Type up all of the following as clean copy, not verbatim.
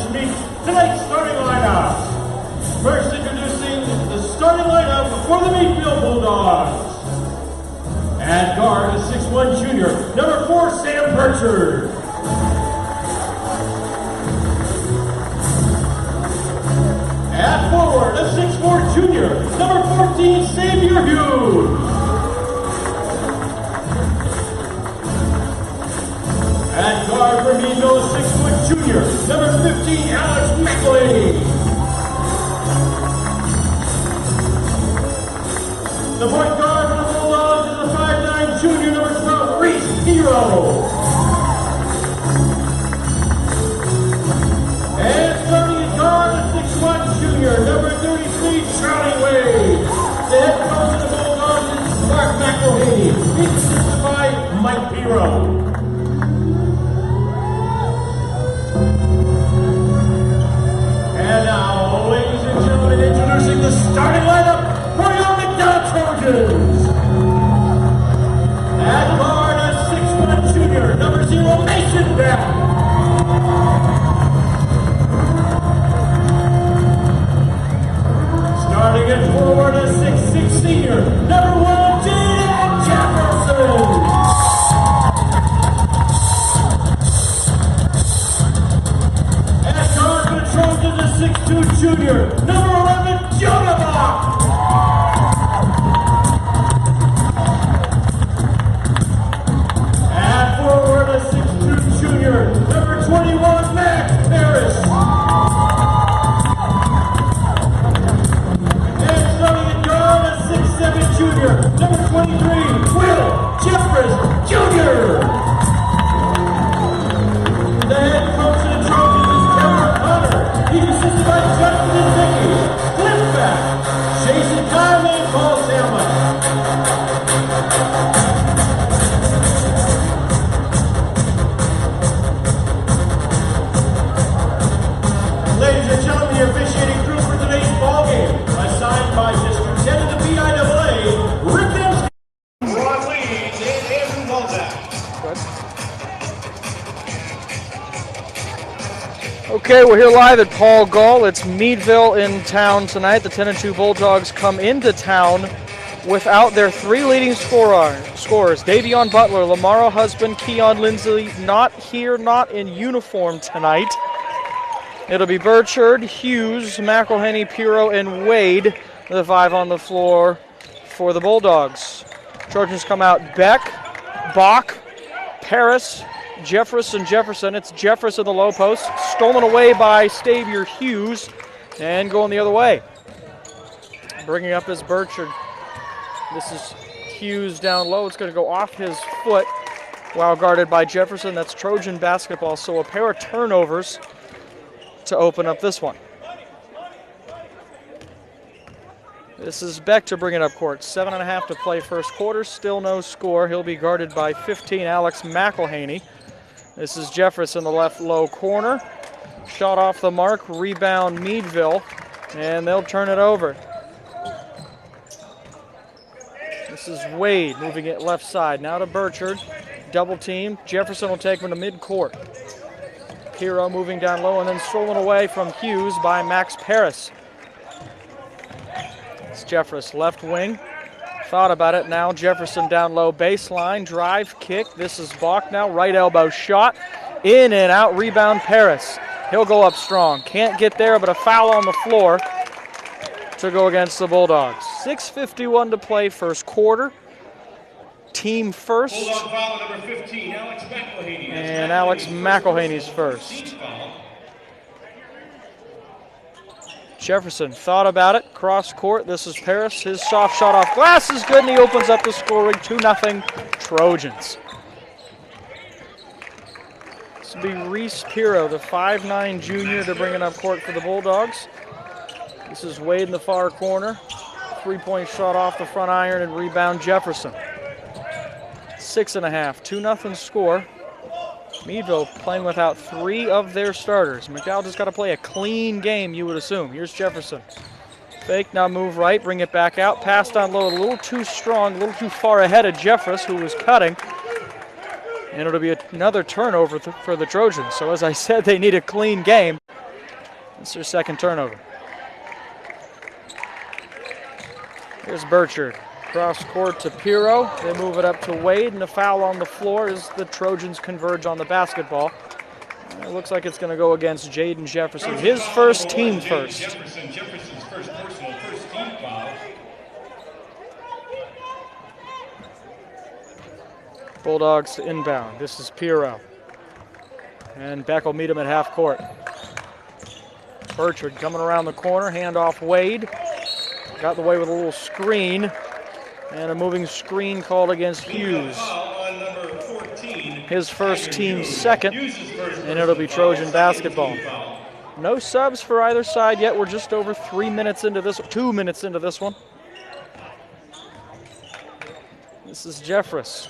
Let's meet tonight's starting lineup. First introducing the starting lineup for the Meadville Bulldogs. At guard, a 6'1" junior, number 4, Sam Pritchard. At forward, a 6'4" junior, number 14, Xavier Hughes. At guard for Meadville, a 6' junior, number 15, Alex McDowell. The point guard for the Bulldogs is a 5'9" junior, number 12, Reese Hero. And starting at guard, a 6'1" junior, number 33, Charlie Wade. The head coach of the Bulldogs is Mark McElhaney. He's assisted by Mike Hero. And now, ladies and gentlemen, introducing the starting lineup for your McDowell Trojans. At guard, a 6'1" junior, number 0, Mason Beck. Starting at forward, a 6'6" senior, number 1, Jaden Jefferson. At guard for the Trojans, a 6'2" junior, number 11, Jonah Bach. At forward, a 6'2" junior, number 21, Max Harris. And starting at guard, a 6'7" junior, number 23, Will Jeffress Jr. The head coach of the Trojans is Kevin Connor. He's assisted by Justin Dickey, Cliff Back, Jason Kyle, and Paul Salmon. Ladies and gentlemen, the officiating crew for today's ballgame, assigned by District 10 of the PIAA, Rick Dempsey, Ron Lee, and Andrew Walzak. Okay, we're here live at Paul Gall. It's Meadville in town tonight. The 10-2 Bulldogs come into town without their 3 leading scorers. Davion Butler, Lamaro Husband, Keon Lindsley, not here, not in uniform tonight. It'll be Burchard, Hughes, McElhaney, Piro, and Wade, the 5 on the floor for the Bulldogs. Trojans come out Beck, Bach, Paris, Jeffress, and Jefferson. It's Jeffress in the low post, stolen away by Xavier Hughes, and going the other way. Bringing up is Burchard. This is Hughes down low. It's going to go off his foot while guarded by Jefferson. That's Trojan basketball, so a pair of turnovers to open up this one. This is Beck to bring it up court. 7.5 to play first quarter. Still no score. He'll be guarded by 15, Alex McElhaney. This is Jeffress in the left low corner. Shot off the mark. Rebound Meadville. And they'll turn it over. This is Wade moving it left side. Now to Burchard. Double team. Jefferson will take him to midcourt. Hero moving down low and then stolen away from Hughes by Max Paris. It's Jeffress, left wing. Thought about it now. Jefferson down low, baseline, drive, kick. This is Bach now, right elbow shot. In and out, rebound Paris. He'll go up strong. Can't get there, but a foul on the floor to go against the Bulldogs. 6:51 to play first quarter. Team first. Bulldog foul number 15, Alex McElhaney. And Alex McElhaney's first. Jefferson thought about it, cross court. This is Paris. His soft shot off glass is good, and he opens up the scoring. 2-0 Trojans. This will be Reese Piro, the 5'9" junior, to bring it up court for the Bulldogs. This is Wade in the far corner. 3-point shot off the front iron and rebound Jefferson. 6.5, 2-0 score. Meadville playing without 3 of their starters. McDowell just got to play a clean game, you would assume. Here's Jefferson. Fake, now move right, bring it back out. Passed on low, a little too strong, a little too far ahead of Jeffress, who was cutting. And it'll be another turnover for the Trojans. So as I said, they need a clean game. It's their second turnover. Here's Burchard. Cross court to Pirro. They move it up to Wade, and a foul on the floor as the Trojans converge on the basketball. It looks like it's going to go against Jaden Jefferson. His first, team first. Jefferson's first personal, first team foul. Bulldogs to inbound. This is Pirro. And Beck will meet him at half court. Burchard coming around the corner, handoff Wade. Got the way with a little screen. And a moving screen called against Hughes. His first, team second, and it'll be Trojan basketball. No subs for either side yet. We're just over 2 minutes into this one. This is Jeffress.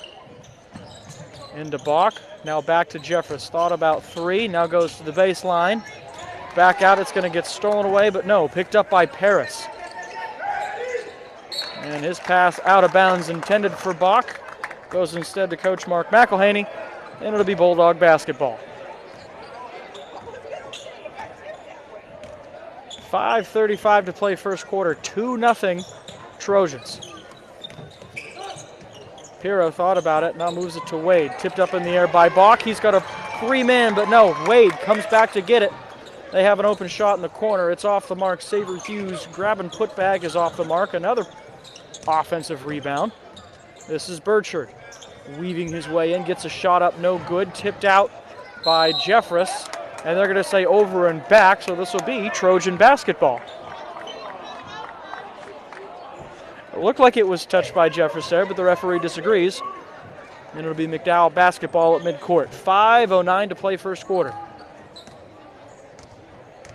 Into Bach. Now back to Jeffress. Thought about three. Now goes to the baseline. Back out. It's going to get stolen away, but no. Picked up by Paris. And his pass out of bounds intended for Bach. Goes instead to Coach Mark McElhaney. And it'll be Bulldog basketball. 5:35 to play first quarter. 2-0 Trojans. Pirro thought about it, now moves it to Wade. Tipped up in the air by Bach. He's got a three-man, but no, Wade comes back to get it. They have an open shot in the corner. It's off the mark. Saver Hughes grabbing putback is off the mark. Another offensive rebound. This is Burchard weaving his way in, gets a shot up, no good. Tipped out by Jeffress, and they're going to say over and back, so this will be Trojan basketball. It looked like it was touched by Jeffress there, but the referee disagrees. And it'll be McDowell basketball at midcourt. 5:09 to play first quarter.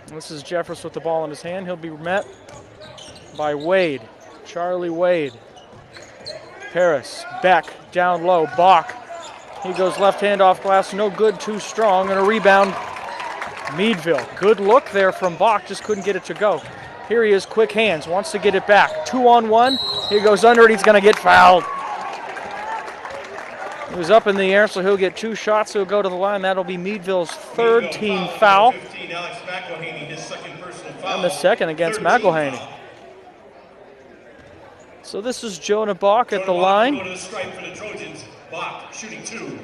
This is Jeffress with the ball in his hand. He'll be met by Wade. Charlie Wade. Paris. Beck down low. Bach. He goes left hand off glass. No good, too strong. And a rebound. Meadville. Good look there from Bach. Just couldn't get it to go. Here he is, quick hands, wants to get it back. 2-on-1, he goes under it, he's going to get fouled. He was up in the air, so he'll get two shots. He'll go to the line. That'll be Meadville's third team foul. And the second against McElhaney. So this is Jonah Bach at the line. Bach shooting two.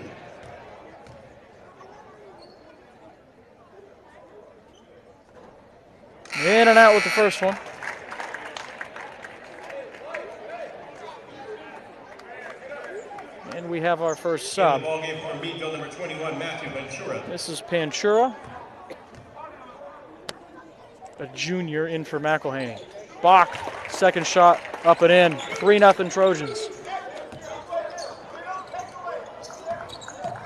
In and out with the first one. And we have our first sub. This is Panchura, a junior, in for McElhaney. Bach, second shot, up and in. 3-0 Trojans.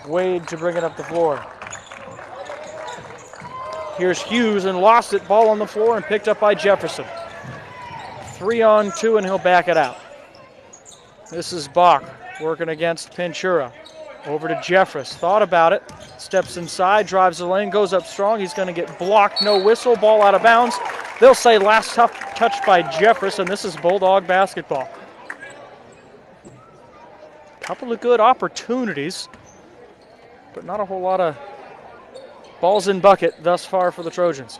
Wade to bring it up the floor. Here's Hughes and lost it. Ball on the floor and picked up by Jefferson. 3-on-2 and he'll back it out. This is Bach working against Panchura. Over to Jeffress. Thought about it. Steps inside, drives the lane, goes up strong. He's going to get blocked. No whistle. Ball out of bounds. They'll say last touch by Jeffress, and this is Bulldog basketball. Couple of good opportunities, but not a whole lot of balls in bucket thus far for the Trojans.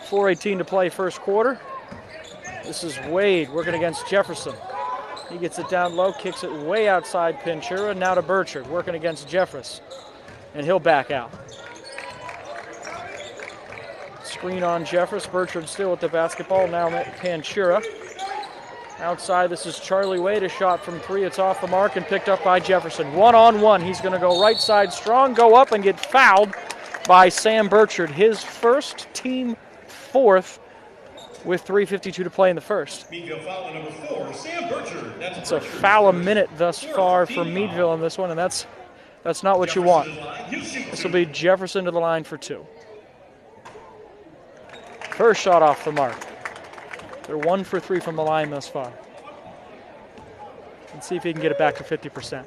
4:18 to play first quarter. This is Wade working against Jefferson. He gets it down low, kicks it way outside Panchura. Now to Burchard working against Jeffress. And he'll back out. Screen on Jeffress. Burchard still with the basketball. Now Panchura. Outside, this is Charlie Wade. A shot from three. It's off the mark and picked up by Jefferson. 1-on-1. He's going to go right side strong, go up and get fouled by Sam Burchard. His first, team fourth, with 3:52 to play in the first. Meadville foul number 4, Sam Burchard. It's a foul a minute thus far for Meadville in this one, and that's not what you want. This will be Jefferson to the line for two. First shot off the mark. They're 1 for 3 from the line thus far. Let's see if he can get it back to 50%.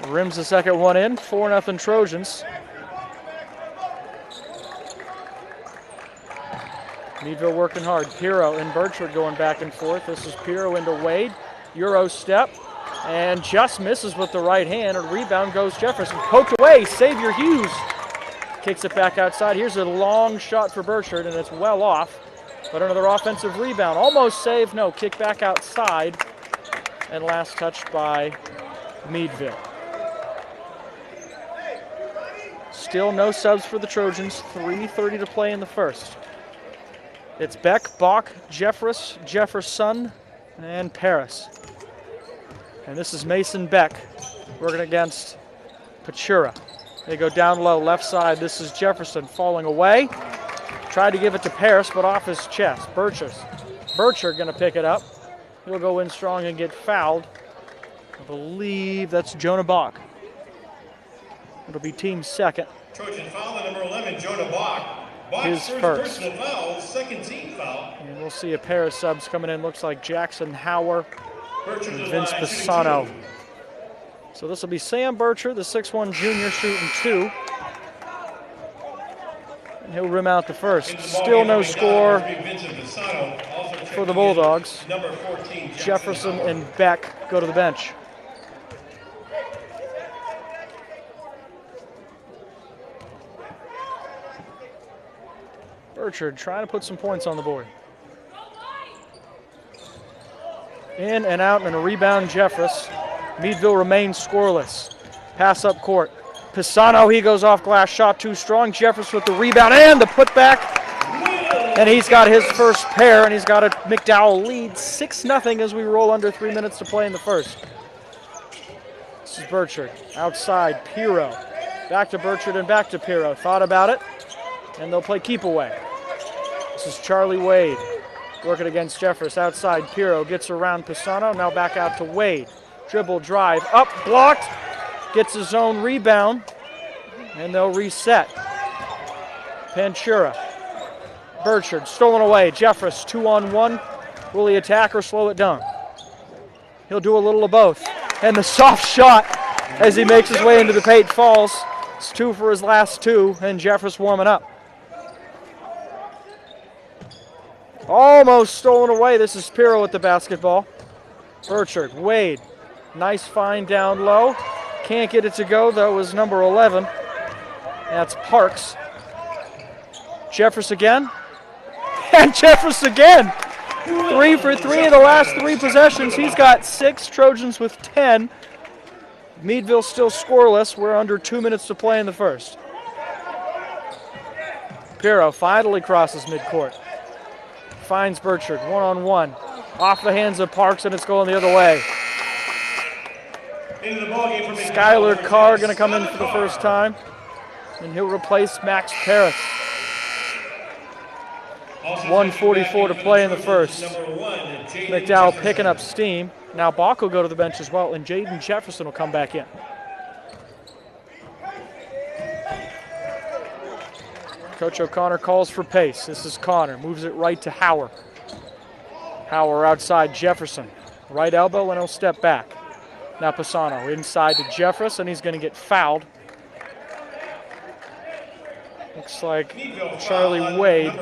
Rims the second one in. 4-0 Trojans. Meadville working hard. Pirro and Burchard going back and forth. This is Pirro into Wade. Euro step. And just misses with the right hand. A rebound goes Jeffress. Poked away. Xavier Hughes kicks it back outside. Here's a long shot for Burchard, and it's well off. But another offensive rebound. Almost saved. No, kick back outside. And last touched by Meadville. Still no subs for the Trojans. 3:30 to play in the first. It's Beck, Bach, Jeffress, Jefferson, and Paris. And this is Mason Beck working against Pachura. They go down low, left side. This is Jefferson falling away. Tried to give it to Paris, but off his chest. Burchard going to pick it up. He'll go in strong and get fouled. I believe that's Jonah Bach. It'll be team second. Trojan foul on number 11, Jonah Bach. His first. Personal foul, second team foul. And we'll see a pair of subs coming in. Looks like Jackson Hauer and Vince line, Pisano. So this will be Sam Burchard, the 6'1 junior, shooting 2. And he'll rim out the first. Still no score for the Bulldogs. Jefferson and Beck go to the bench. Burchard trying to put some points on the board. In and out and a rebound Jeffress. Meadville remains scoreless. Pass up court. Pisano, he goes off glass, shot too strong. Jeffress with the rebound and the putback. And he's got his first pair, and he's got a McDowell lead 6-0 as we roll under 3 minutes to play in the first. This is Burchard. Outside, Pirro. Back to Burchard and back to Pirro. Thought about it, and they'll play keep away. This is Charlie Wade working against Jeffress. Outside, Pirro gets around Pisano. Now back out to Wade. Dribble, drive, up, blocked. Gets his own rebound, and they'll reset. Panchura. Burchard stolen away. Jeffress 2-on-1. Will he attack or slow it down? He'll do a little of both. And the soft shot as he makes his way into the paint falls. It's 2 for his last 2, and Jeffress warming up. Almost stolen away. This is Pirro with the basketball. Burchard, Wade. Nice find down low. Can't get it to go, though, is number 11. That's Parks. Jeffress again. And Jeffress again. 3 for 3 of the last 3 possessions. He's got 6, Trojans with 10. Meadville still scoreless. We're under 2 minutes to play in the first. Pirro finally crosses midcourt. Finds Burchard, 1-on-1. Off the hands of Parks, and it's going the other way. Skylar Carr going to come in for the first time, and he'll replace Max Paris. 1:44 to play in the first. McDowell picking up steam. Now Bach will go to the bench as well, and Jaden Jefferson will come back in. Coach O'Connor calls for pace. This is Connor, moves it right to Hauer. Hauer outside Jefferson. Right elbow, and he'll step back. Now Pisano inside to Jeffress, and he's going to get fouled. Looks like Charlie Wade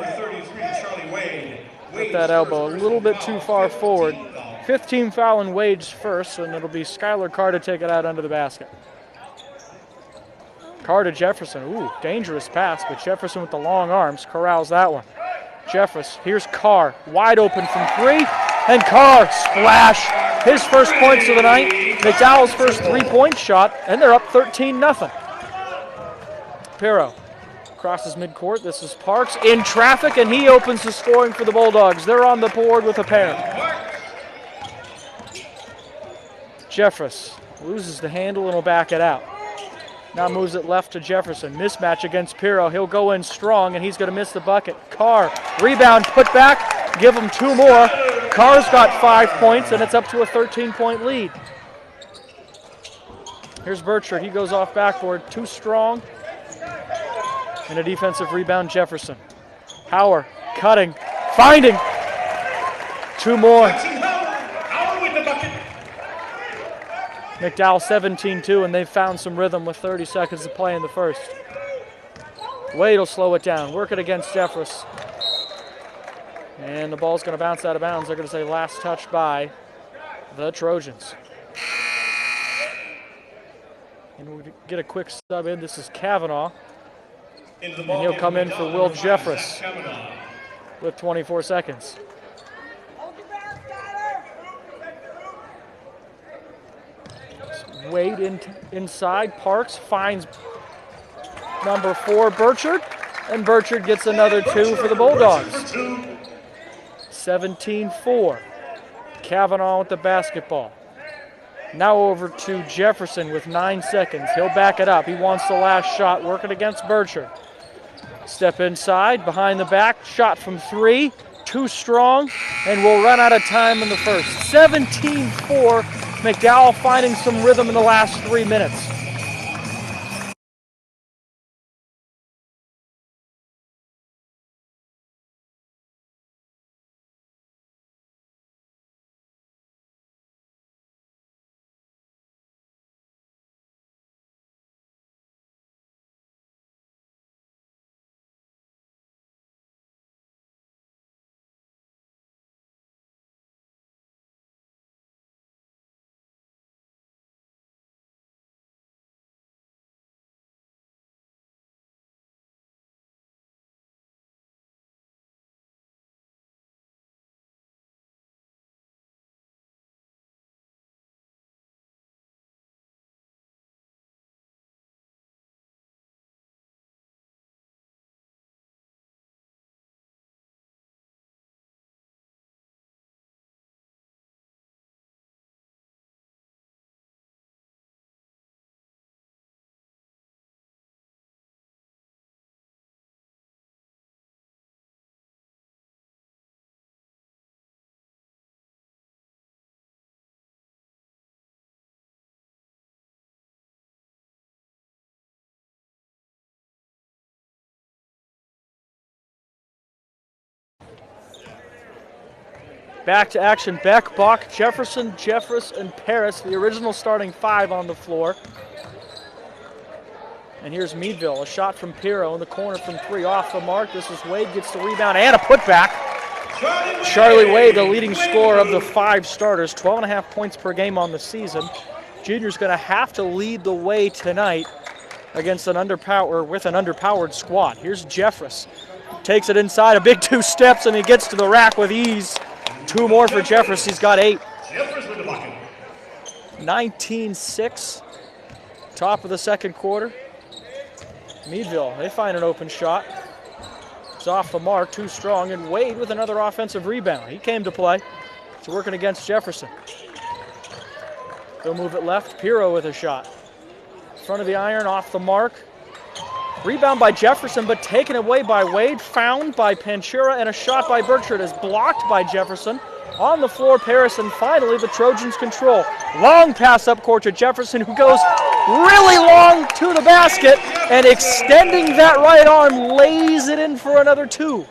put that elbow a little bit too far forward. 15 foul in Wade's first, and it'll be Skylar Carr to take it out under the basket. Carr to Jefferson. Ooh, dangerous pass, but Jefferson with the long arms corrals that one. Jeffress, here's Carr, wide open from 3, and Carr, splash. His first points of the night. McDowell's first 3-point shot, and they're up 13-0. Pirro crosses midcourt. This is Parks in traffic, and he opens the scoring for the Bulldogs. They're on the board with a pair. Jeffress loses the handle and will back it out. Now moves it left to Jefferson. Mismatch against Pirro. He'll go in strong, and he's going to miss the bucket. Carr, rebound, put back, give him 2 more. Carr's got 5 points, and it's up to a 13-point lead. Here's Burchard. He goes off backboard, too strong. And a defensive rebound, Jefferson. Hauer, cutting, finding. 2 more. McDowell 17-2, and they've found some rhythm with 30 seconds to play in the first. Wade will slow it down, work it against Jeffress. And the ball's going to bounce out of bounds. They're going to say last touch by the Trojans. And we get a quick sub in. This is Kavanaugh. And he'll come in for Will Jeffress with 24 seconds. Wade inside. Parks finds number 4, Burchard. And Burchard gets another 2 for the Bulldogs. 17-4. Kavanaugh with the basketball. Now over to Jefferson with 9 seconds. He'll back it up. He wants the last shot, working against Burchard. Step inside, behind the back, shot from 3, too strong, and we'll run out of time in the first. 17-4, McDowell finding some rhythm in the last 3 minutes. Back to action, Beck, Bach, Jefferson, Jeffress, and Paris, the original starting 5 on the floor. And here's Meadville, a shot from Pirro in the corner from 3 off the mark. This is Wade, gets the rebound and a putback. Charlie Wade, the leading scorer of the 5 starters, 12.5 points per game on the season. Junior's going to have to lead the way tonight against with an underpowered squad. Here's Jeffress, takes it inside, a big 2 steps, and he gets to the rack with ease. 2 more for Jeffress. He's got 8. 19-6. Top of the second quarter. Meadville, they find an open shot. It's off the mark, too strong, and Wade with another offensive rebound. He came to play. It's working against Jefferson. They'll move it left. Pirro with a shot. Front of the iron, off the mark. Rebound by Jefferson, but taken away by Wade. Found by Panchura, and a shot by Burchard is blocked by Jefferson. On the floor, Paris, and finally the Trojans control. Long pass up court to Jefferson, who goes really long to the basket, and extending that right arm, lays it in for another 2.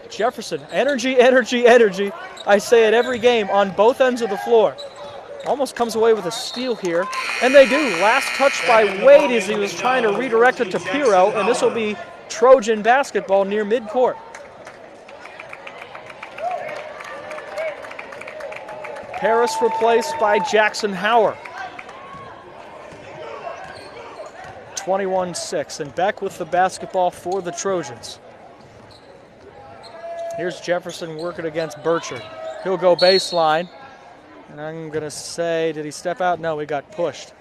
Jefferson, energy, energy, energy. I say it every game on both ends of the floor. Almost comes away with a steal here, and they do. Last touch by Wade as he was trying to redirect it to Pirro, and this will be Trojan basketball near midcourt. Paris replaced by Jackson Hauer. 21-6, and Beck with the basketball for the Trojans. Here's Jefferson working against Burchard. He'll go baseline. And I'm going to say, did he step out? No, he got pushed.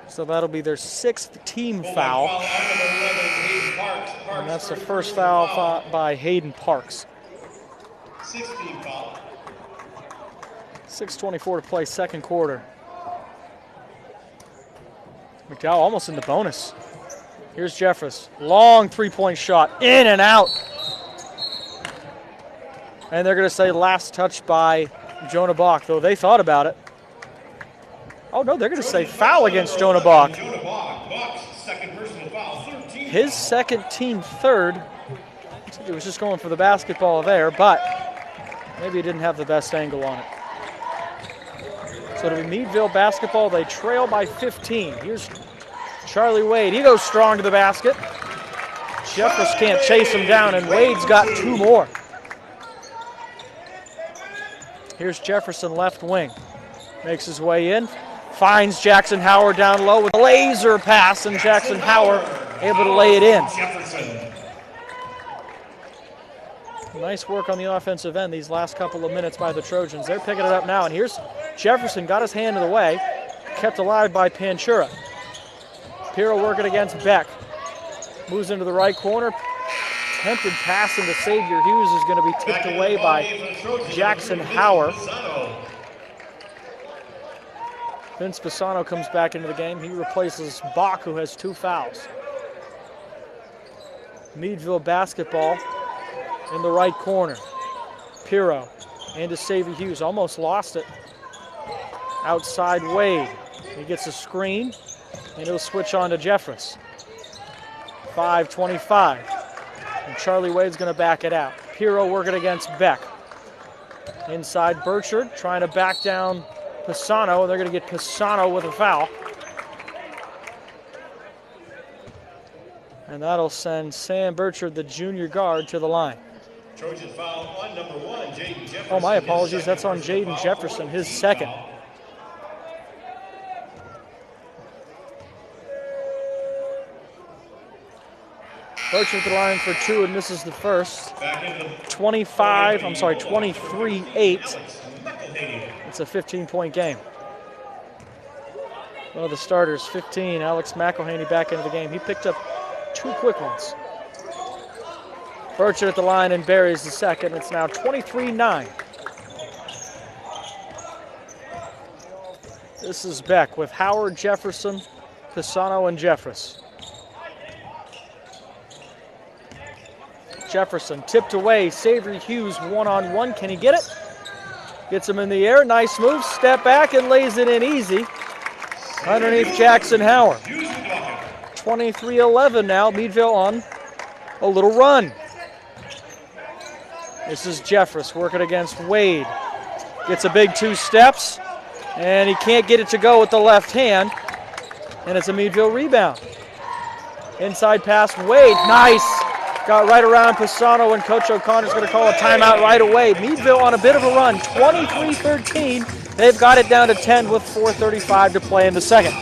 So that'll be their 6th team foul. And that's the first foul by Hayden Parks. 16 foul. 6:24 to play, second quarter. McDowell almost in the bonus. Here's Jeffress. Long 3-point shot, in and out. And they're going to say last touch by Jonah Bach, though they thought about it. Oh, no, they're going to say foul against Jonah Bach. His second, team third. Looks like he was just going for the basketball there, but maybe he didn't have the best angle on it. So it'll be Meadville basketball. They trail by 15. Here's Charlie Wade. He goes strong to the basket. Jeffress can't chase him down, and Wade's got 2 more. Here's Jefferson, left wing. Makes his way in. Finds Jackson Howard down low with a laser pass, and Jackson Howard able to lay it in. Nice work on the offensive end these last couple of minutes by the Trojans. They're picking it up now, and here's Jefferson, got his hand in the way, kept alive by Panchura. Pirro working against Beck. Moves into the right corner. Attempted pass into Xavier Hughes is going to be tipped away by Jackson Howard. Vince Pisano comes back into the game. He replaces Bach, who has 2 fouls. Meadville basketball in the right corner. Pirro into Xavier Hughes. Almost lost it. Outside Wade. He gets a screen, and he'll switch on to Jeffress. 5:25. And Charlie Wade's going to back it out. Pirro working against Beck. Inside Burchard, trying to back down Pisano, and they're going to get Pisano with a foul. And that'll send Sam Burchard, the junior guard, to the line. Trojan foul on number 1, Jaden Jefferson. Oh, my apologies. That's on Jaden Jefferson, his second. Burchard to the line for 2 and misses the first. 23-8. It's a 15-point game. One of the starters, 15, Alex McElhaney back into the game. He picked up 2 quick ones. Burchard at the line and buries the second. It's now 23-9. This is Beck with Howard, Jefferson, Pisano, and Jeffress. Jefferson tipped away. Xavier Hughes one-on-one. Can he get it? Gets him in the air. Nice move. Step back and lays it in easy. Underneath Jackson Howard. 23-11 now. Meadville on a little run. This is Jeffress working against Wade. Gets a big 2 steps, and he can't get it to go with the left hand. And it's a Meadville rebound. Inside pass, Wade. Nice. Got right around Pisano, and Coach O'Connor's going to call a timeout right away. Meadville on a bit of a run, 23-13. They've got it down to 10 with 4:35 to play in the second.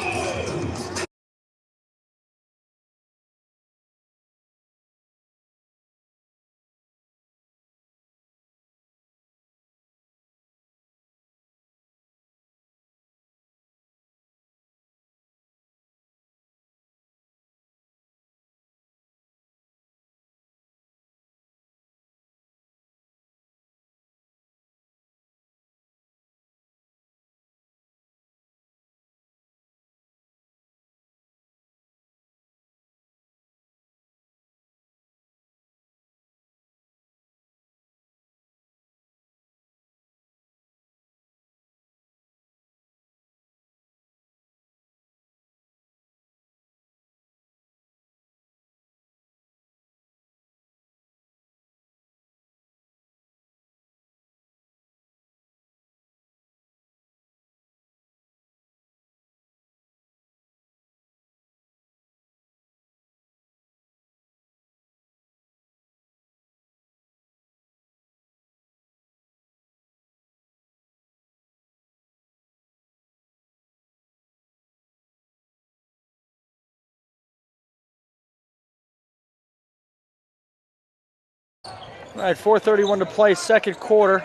All right, 4:31 to play, second quarter.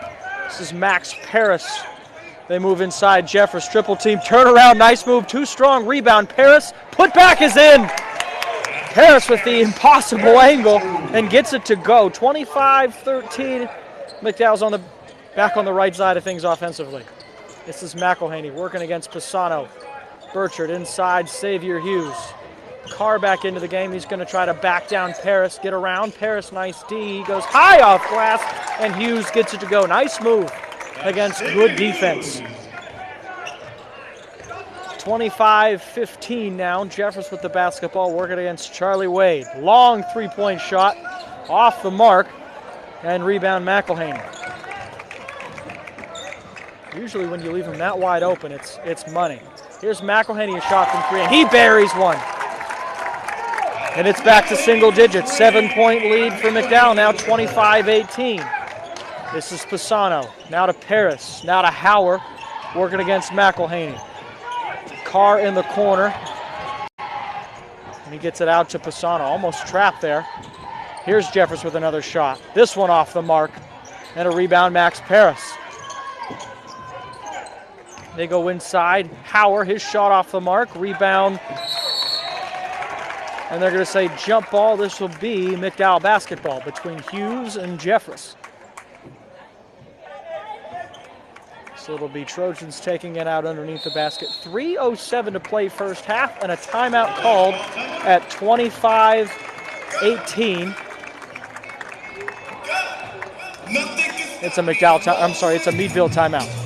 This is Max Paris. They move inside. Jeffress, triple team, turnaround, nice move, 2 strong, rebound. Paris, put back is in. Paris with the impossible angle and gets it to go. 25-13. McDowell's back on the right side of things offensively. This is McElhaney working against Pisano. Burchard inside, Xavier Hughes. Carr back into the game. He's going to try to back down Paris, get around. Paris, nice D. He goes high off glass, and Hughes gets it to go. Nice move against good defense. 25-15 now. Jeffress with the basketball working against Charlie Wade. Long 3-point shot off the mark, and rebound McElhaney. Usually when you leave him that wide open, it's money. Here's McElhaney, a shot from 3, and he buries one. And it's back to single digits. 7-point lead for McDowell, now 25-18. This is Pisano. Now to Paris. Now to Howard, working against McElhaney. Carr in the corner. And he gets it out to Pisano, almost trapped there. Here's Jeffress with another shot. This one off the mark. And a rebound, Max Paris. They go inside. Howard, his shot off the mark. Rebound. And they're going to say jump ball. This will be McDowell basketball between Hughes and Jeffress. So it'll be Trojans taking it out underneath the basket. 3:07 to play first half, and a timeout called at 25-18. It's a it's a Meadville timeout.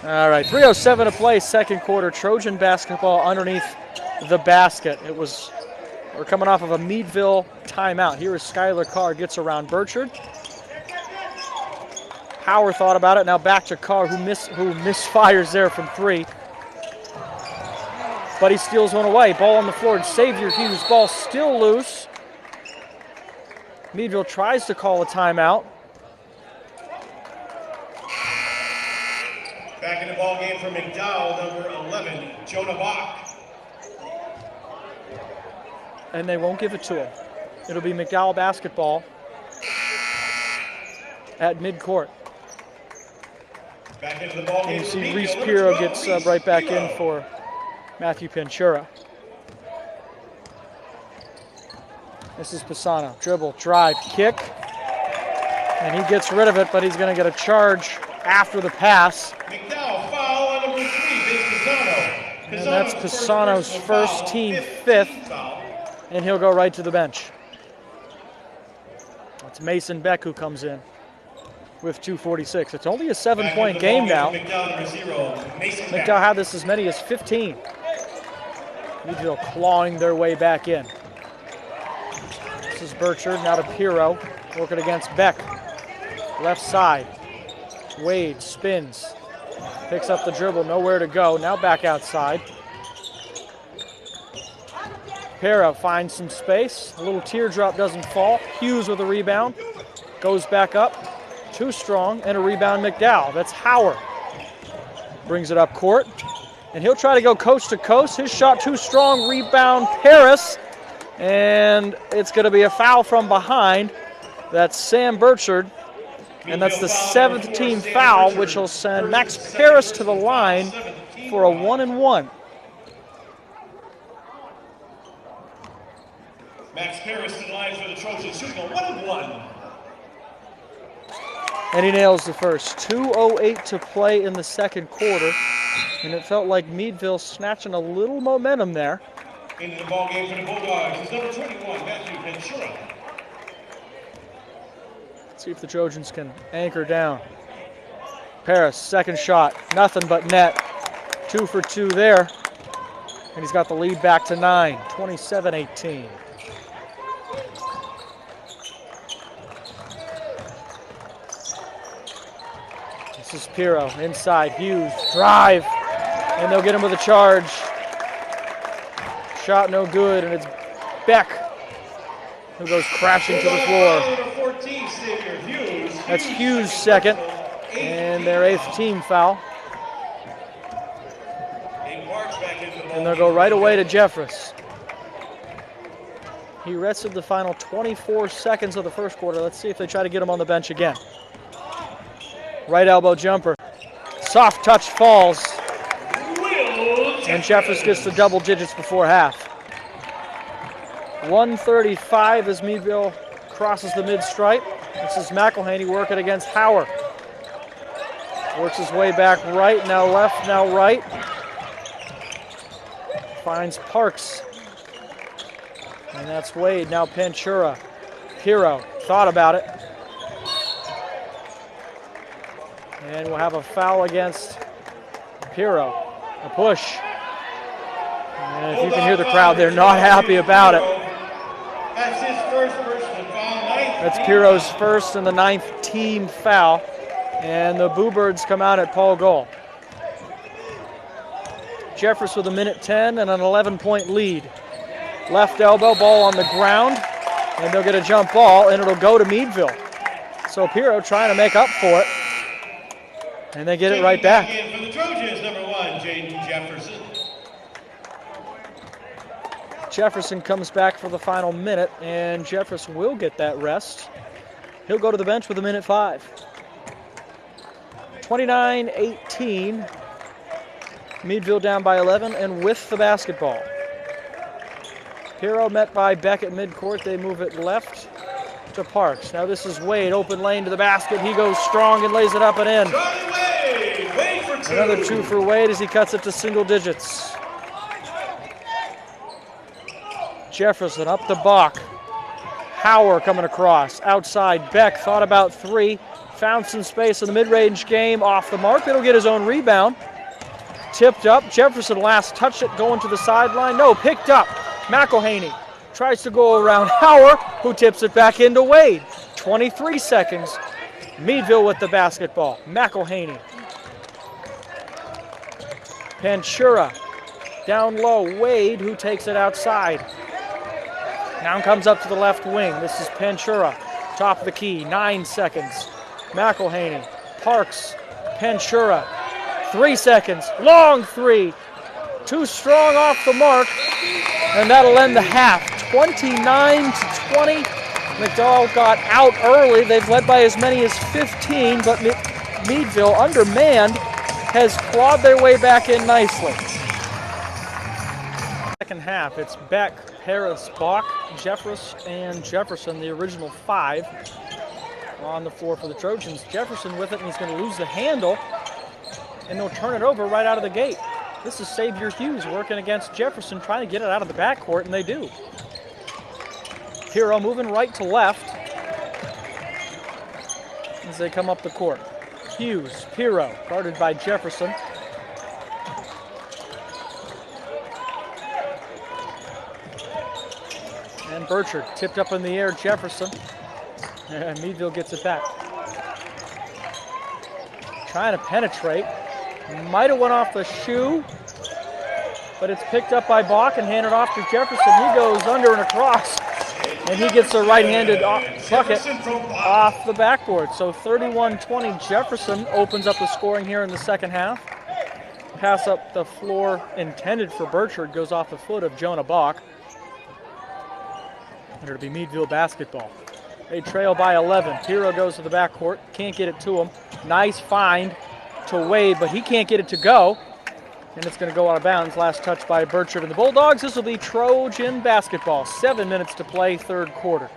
All right, 3:07 to play, second quarter. Trojan basketball underneath the basket. We're coming off of a Meadville timeout. Here is Skylar Carr, gets around Burchard. Howard thought about it. Now back to Carr, who misfires there from three. But he steals one away. Ball on the floor, and Xavier Hughes. Ball still loose. Meadville tries to call a timeout. Back in the ball game for McDowell, number 11, Jonah Bach. And they won't give it to him. It'll be McDowell basketball at midcourt. Back into the ball game. And you see Reese Pirro gets right back in for Matthew Pinchura. This is Pisano. Dribble, drive, kick. And he gets rid of it, but he's going to get a charge after the pass. McDowell foul on number 3, Vince Pisano. And that's Pisano's first, team fifth. And he'll go right to the bench. It's Mason Beck who comes in with 2:46. It's only a 7-point game now. McDowell had this as many as 15. Meadville clawing their way back in. This is Burchard, now to Pirro, working against Beck. Left side. Wade spins, picks up the dribble, nowhere to go. Now back outside. Pirro finds some space. A little teardrop doesn't fall. Hughes with a rebound. Goes back up. Too strong, and a rebound McDowell. That's Howard. Brings it up court. And he'll try to go coast to coast. His shot too strong. Rebound Paris. And it's going to be a foul from behind. That's Sam Burchard. And that's the 7th team foul, which will send Max Paris to the line for a 1-and-1. Max Paris to the line for the Trojans, shooting a 1-and-1. And he nails the first. 2:08 to play in the second quarter. And it felt like Meadville snatching a little momentum there. Into the ball game for the Bulldogs is number 21, Matthew Ventura. See if the Trojans can anchor down. Paris, second shot, nothing but net. 2 for 2 there. And he's got the lead back to 9, 27-18. This is Pirro, inside, Hughes, drive, and they'll get him with a charge. Shot no good, and it's Beck who goes crashing to the floor. That's Hughes' second, and their 8th team foul. And they'll go right away to Jeffress. He rested the final 24 seconds of the first quarter. Let's see if they try to get him on the bench again. Right elbow jumper. Soft touch falls. And Jeffress gets to double digits before half. 1:35 as Meadville crosses the mid-stripe. This is McElhaney working against Hauer. Works his way back right, now left, now right. Finds Parks. And that's Wade, now Panchura. Hero, thought about it. And we'll have a foul against Hero. A push. And if you can hear the crowd, they're not happy about it. That's his first personal foul. That's Piro's first and the 9th team foul. And the Boo Birds come out at Paul Gull. Jeffress with a minute 10 and an 11-point lead. Left elbow, ball on the ground, and they'll get a jump ball, and it'll go to Meadville. So Piro trying to make up for it, and they get it right back. For the Trojans, number 1, Jaden Jefferson. Jefferson comes back for the final minute, and Jeffress will get that rest. He'll go to the bench with a minute 5. 29-18. Meadville down by 11 and with the basketball. Hero met by Beck at midcourt. They move it left to Parks. Now this is Wade, open lane to the basket. He goes strong and lays it up and in. Wade for 2. Another 2 for Wade as he cuts it to single digits. Jefferson up the Bach. Hauer coming across. Outside, Beck thought about 3. Found some space in the mid-range game. Off the mark. It'll get his own rebound. Tipped up. Jefferson last touched it going to the sideline. No, picked up. McElhaney tries to go around Hauer, who tips it back into Wade. 23 seconds. Meadville with the basketball. McElhaney. Panchura. Down low. Wade, who takes it outside. Now comes up to the left wing. This is Panchura. Top of the key. 9 seconds. McElhaney. Parks. Panchura. 3 seconds. Long 3. Too strong off the mark. And that'll end the half. 29-20. McDowell got out early. They've led by as many as 15, but Meadville, undermanned, has clawed their way back in nicely. Second half, it's Beck, Harris, Bach, Jeffress, and Jefferson, the original 5 on the floor for the Trojans. Jefferson with it, and he's going to lose the handle, and they'll turn it over right out of the gate. This is Xavier Hughes working against Jefferson, trying to get it out of the backcourt, and they do. Hero moving right to left as they come up the court. Hughes, Hero, guarded by Jefferson. And Burchard tipped up in the air, Jefferson. And Meadville gets it back. Trying to penetrate. Might have went off the shoe, but it's picked up by Bach and handed off to Jefferson. He goes under and across, and he gets a right-handed bucket off the backboard. So 31-20, Jefferson opens up the scoring here in the second half. Pass up the floor intended for Burchard goes off the foot of Jonah Bach. And it'll be Meadville basketball. They trail by 11. Hero goes to the backcourt, can't get it to him. Nice find to Wade, but he can't get it to go. And it's going to go out of bounds. Last touch by Burchard and the Bulldogs. This will be Trojan basketball. 7 minutes to play, third quarter.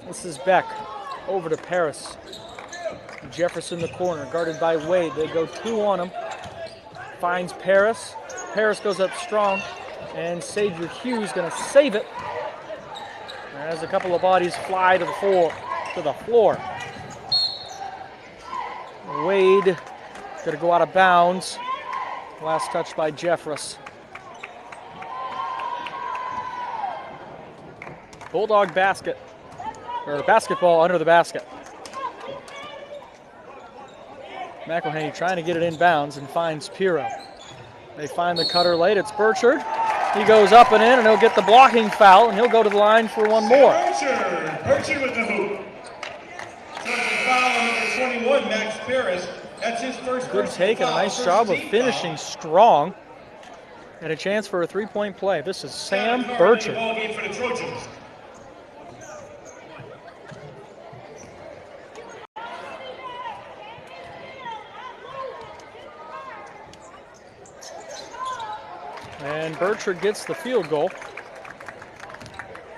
This is Beck. Over to Paris. Jefferson in the corner, guarded by Wade. They go 2 on him. Finds Paris. Paris goes up strong. And Xavier Hughes going to save it. As a couple of bodies fly to the floor. Wade going to go out of bounds. Last touch by Jeffress. Bulldog basket, or basketball under the basket. McElhaney trying to get it in bounds and finds Piro. They find the cutter late. It's Burchard. He goes up and in, and he'll get the blocking foul, and he'll go to the line for one more. Burchard with the hoop. Foul on number 21, Max Paris. That's his first. Good take and a nice job of finishing strong. And a chance for a three-point play. This is Sam Burchard. And Burchard gets the field goal.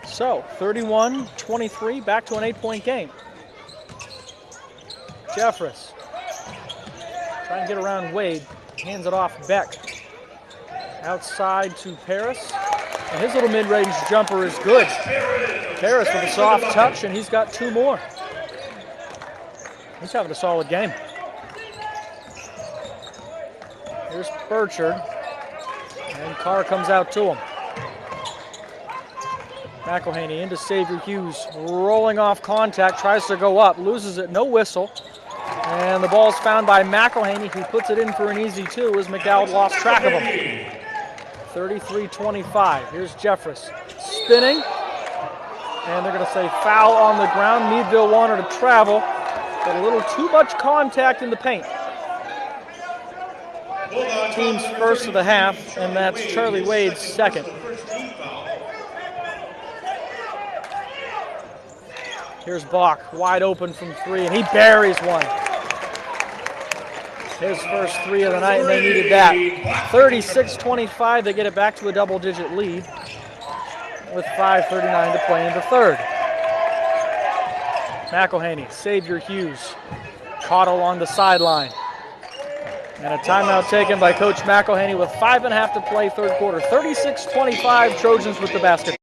So, 31-23, back to an 8-point game. Jeffress trying to get around Wade. Hands it off Beck. Outside to Paris. And his little mid-range jumper is good. Paris with a soft touch, and he's got 2 more. He's having a solid game. Here's Burchard. And Carr comes out to him. McElhaney into Xavier Hughes. Rolling off contact, tries to go up, loses it, no whistle. And the ball's found by McElhaney, who puts it in for an easy 2 as McDowell lost track of him. 33-25. Here's Jeffress spinning. And they're going to say foul on the ground. Meadville wanted to travel, but a little too much contact in the paint. Team's first of the half, and that's Charlie Wade's second. Here's Bach, wide open from 3, and he buries one. His first 3 of the night, and they needed that. 36-25, they get it back to a double-digit lead with 5:39 to play in the third. McElhaney, Xavier Hughes, caught along the sideline. And a timeout taken by Coach McElhaney with 5.5 to play third quarter. 36-25, Trojans with the basket.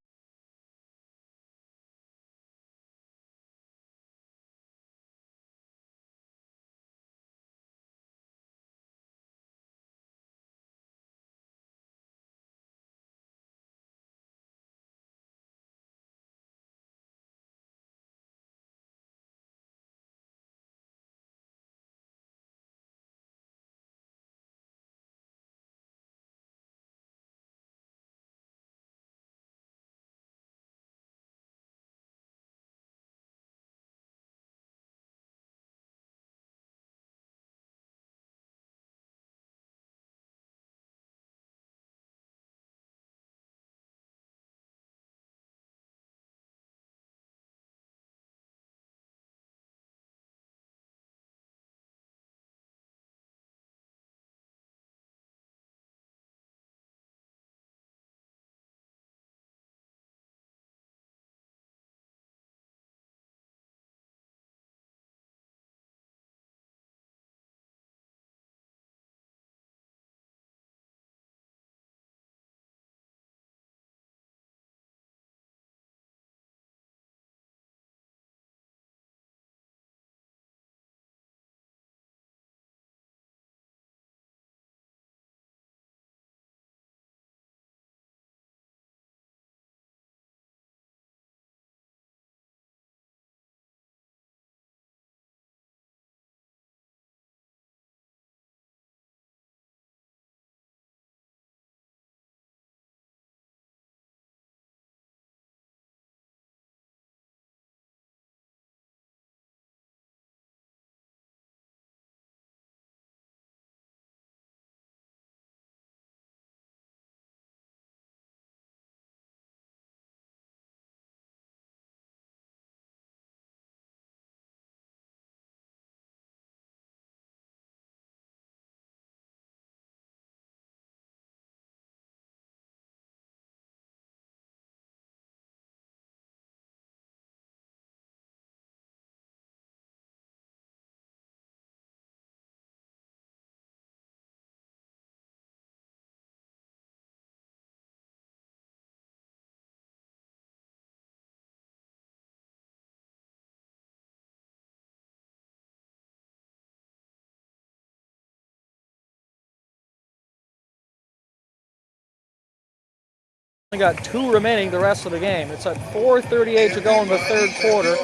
Only got 2 remaining the rest of the game. It's at 4:38 to go in the third quarter.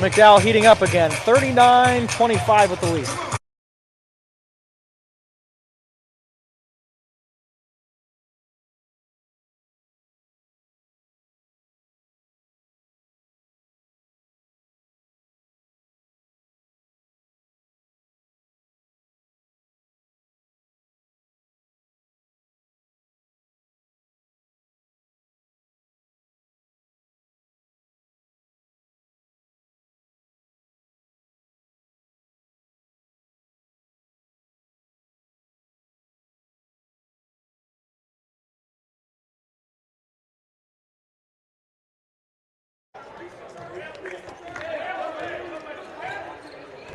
McDowell heating up again, 39-25 with the lead.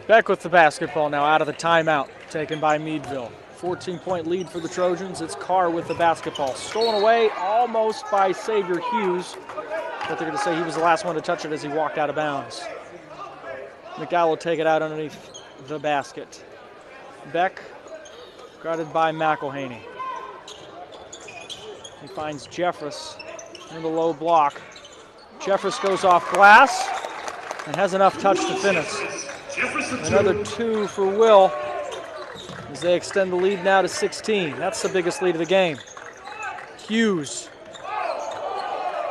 Beck with the basketball now out of the timeout, taken by Meadville. 14-point lead for the Trojans. It's Carr with the basketball. Stolen away almost by Xavier Hughes, but they're going to say he was the last one to touch it as he walked out of bounds. McDowell will take it out underneath the basket. Beck guarded by McElhaney. He finds Jeffress in the low block. Jeffress goes off glass and has enough touch to finish. Another 2 for Will as they extend the lead now to 16. That's the biggest lead of the game. Hughes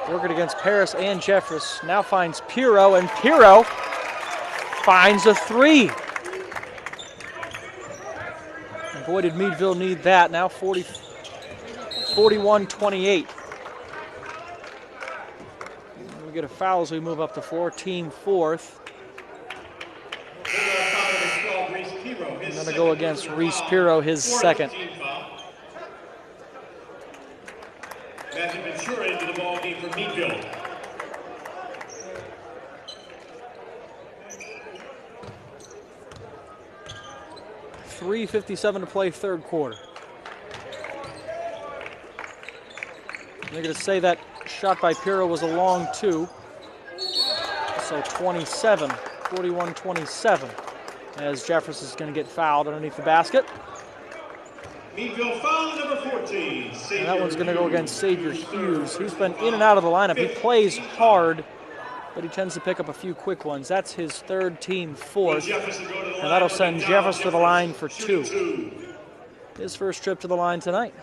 working against Paris and Jeffress. Now finds Pirro, and Pirro finds a 3. And boy, did Meadville need that. Now 41-28. We get a foul as we move up the floor. Team 4th. I'm going to go against Reese Pirro, his second. Matthew Ventura into the ball game for Meadville. .357 to play, third quarter. They're going to say that shot by Pirro was a long 2. So 41-27. As Jeffress is going to get fouled underneath the basket. Meadville foul number 14. And that one's going to go against Xavier Hughes. He's been in and out of the lineup. He plays hard, but he tends to pick up a few quick ones. That's his third, team 4th. And that'll send Jeffress to the line for 2. His first trip to the line tonight.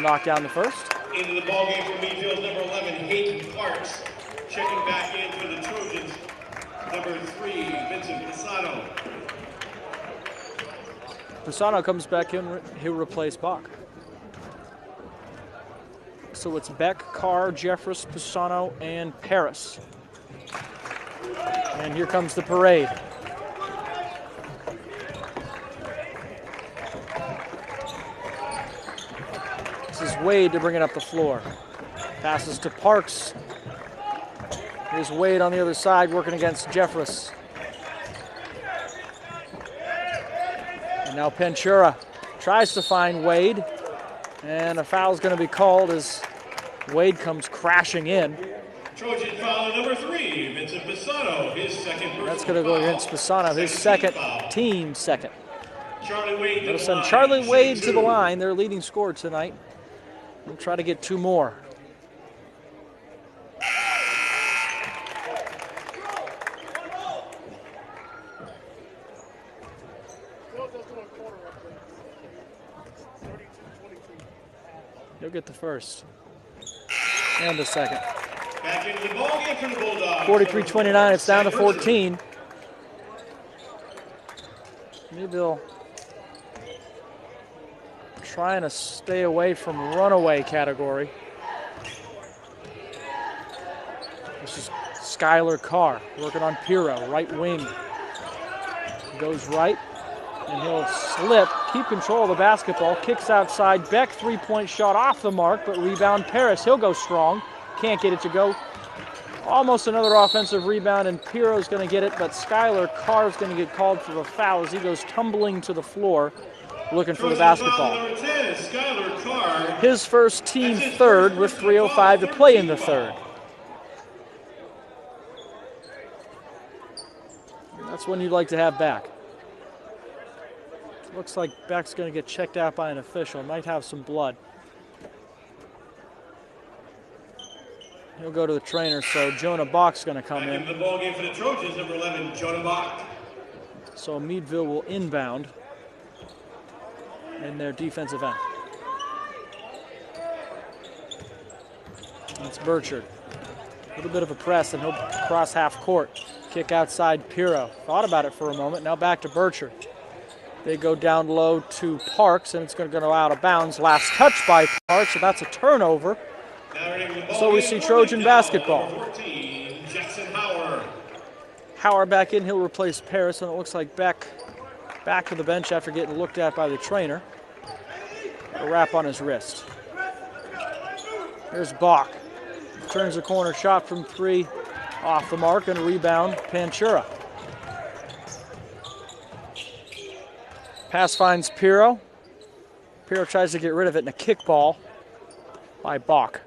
Knock down the first. Into the ball game for Meadville's number 11, Hayden Parks. Checking back in for the Trojans, number 3, Vincent Pisano. Pisano comes back in, he'll replace Bach. So it's Beck, Carr, Jeffress, Pisano, and Paris. And here comes the parade. This is Wade to bring it up the floor. Passes to Parks. Here's Wade on the other side working against Jeffress. And now Ventura tries to find Wade. And a foul's going to be called as Wade comes crashing in. Trojan foul number 3, Vincent Pisano, his second. That's going to go against Pisano, his second, team second. Charlie Wade. That'll send Charlie Wade to the line, their leading scorer tonight. We'll try to get 2 more. He'll get the first and the second. Back into the ball game for the Bulldogs. 43-29, it's down to 14. Meadville trying to stay away from runaway category. This is Skylar Carr working on Pirro, right wing. Goes right, and he'll slip, keep control of the basketball, kicks outside. Beck, 3-point shot off the mark, but rebound Paris. He'll go strong, can't get it to go. Almost another offensive rebound, and Pirro's going to get it, but Skylar Carr's going to get called for the foul as he goes tumbling to the floor looking for the basketball. His first, team third, with 3:05 to play in the third. That's one you'd like to have back. Looks like Beck's going to get checked out by an official. Might have some blood. He'll go to the trainer, so Jonah Bach's going to come in. The ball game for the Trojans, number 11, Jonah Bach. So Meadville will inbound in their defensive end. That's Burchard. A little bit of a press, and he'll cross half court. Kick outside Pirro. Thought about it for a moment. Now back to Burchard. They go down low to Parks, and it's going to go out of bounds. Last touch by Parks, so that's a turnover. So we see Trojan basketball. 14, Jackson Howard. Howard back in. He'll replace Paris, and it looks like Beck back to the bench after getting looked at by the trainer. A wrap on his wrist. Here's Bach. Turns the corner, shot from 3 off the mark, and a rebound, Panchura. Pass finds Pirro. Pirro tries to get rid of it in a kickball by Bach.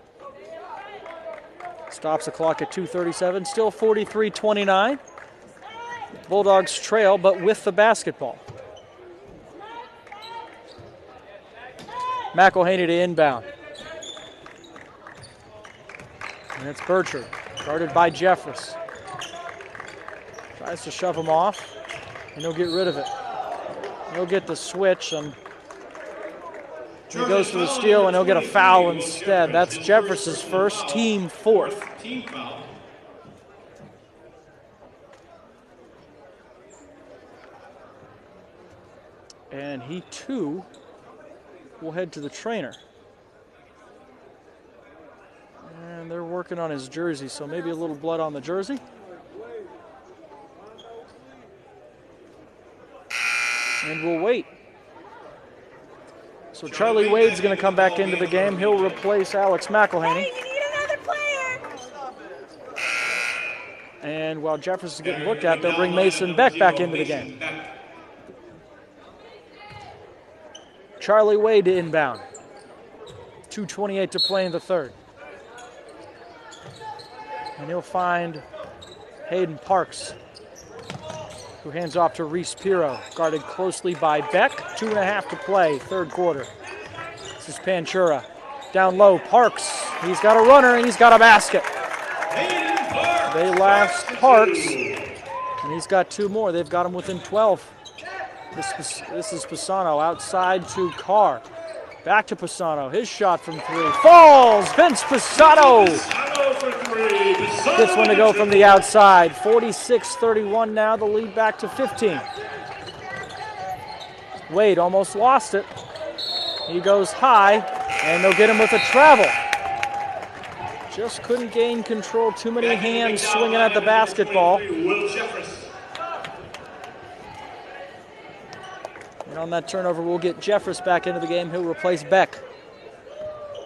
Stops the clock at 2:37, still 43-29. Bulldogs trail, but with the basketball. McElhaney to inbound. And it's Burchard, guarded by Jeffress. Tries to shove him off, and he'll get rid of it. He'll get the switch, and he goes for the steal, and he'll get a foul instead. That's Jeffress's first, team 4th. Team foul. And he, too, will head to the trainer. And they're working on his jersey, so maybe a little blood on the jersey. And we'll wait. So Charlie Wade's going to come back into the game. He'll replace Alex McElhaney. Hey, we need another player. And while Jeffress is getting looked at, they'll bring Mason Beck back into the game. Charlie Wade to inbound. 2:28 to play in the third. And he'll find Hayden Parks, who hands off to Reese Pirro, guarded closely by Beck. 2.5 to play, third quarter. This is Panchura. Down low, Parks. He's got a runner and he's got a basket. They last Parks, and he's got 2 more. They've got him within 12. This is Pisano outside to Carr. Back to Pisano. His shot from 3 falls. Vince Pisano gets one to go from the outside. 46-31 now. The lead back to 15. Wade almost lost it. He goes high, and they'll get him with a travel. Just couldn't gain control. Too many hands swinging at the basketball. And on that turnover, we'll get Jeffress back into the game. He'll replace Beck.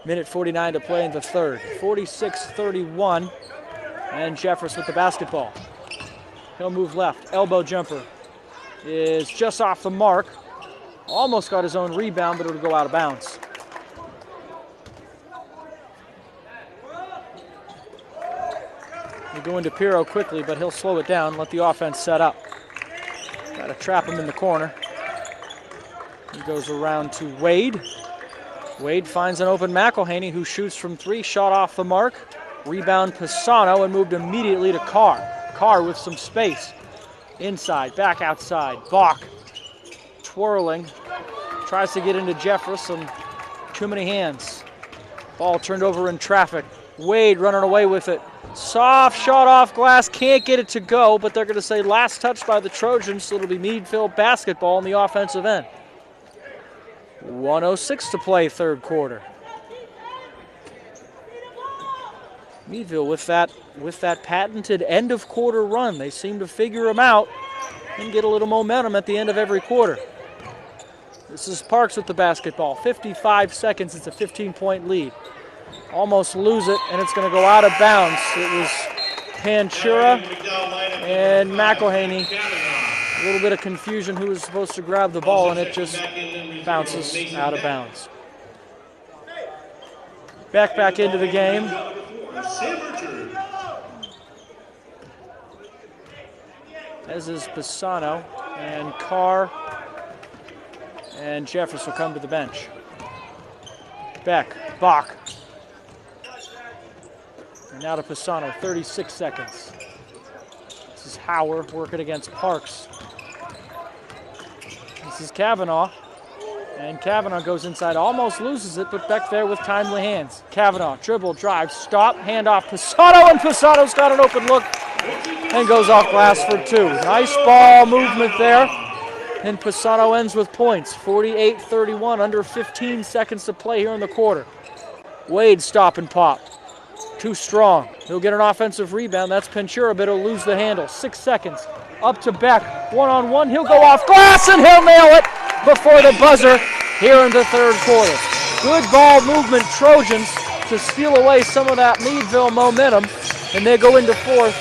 Minute 49 to play in the third. 46-31, and Jeffress with the basketball. He'll move left. Elbow jumper is just off the mark. Almost got his own rebound, but it'll go out of bounds. They go into Pirro quickly, but he'll slow it down, let the offense set up. Got to trap him in the corner. He goes around to Wade. Wade finds an open McElhaney, who shoots from 3, shot off the mark. Rebound Pisano, and moved immediately to Carr. Carr with some space. Inside, back outside. Bach twirling. Tries to get into Jeffress, and too many hands. Ball turned over in traffic. Wade running away with it. Soft shot off glass, can't get it to go, but they're going to say last touch by the Trojans, so it'll be Meadville basketball on the offensive end. 1:06 to play, third quarter. Meadville with that patented end of quarter run. They seem to figure them out and get a little momentum at the end of every quarter. This is Parks with the basketball. 55 seconds, it's a 15-point lead. Almost lose it, and it's going to go out of bounds. It was Panchura and McElhaney. A little bit of confusion who was supposed to grab the ball, and it just bounces out of bounds. Back into the game. As is Pisano, and Carr and Jeffress will come to the bench. Bach. And now to Pisano, 36 seconds. This is Howard working against Parks. This is Kavanaugh. And Kavanaugh goes inside, almost loses it, but Beck there with timely hands. Kavanaugh, dribble, drive, stop, hand off Pisano, and Pisano's got an open look and goes off glass for 2. Nice ball movement there. And Pisano ends with points, 48-31, under 15 seconds to play here in the quarter. Wade stop and pop. Too strong. He'll get an offensive rebound. That's Panchura, but he'll lose the handle. 6 seconds. Up to Beck, one-on-one. He'll go off glass and he'll nail it before the buzzer here in the third quarter. Good ball movement, Trojans, to steal away some of that Meadville momentum, and they go into fourth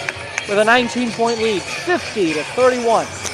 with a 19-point lead, 50-31.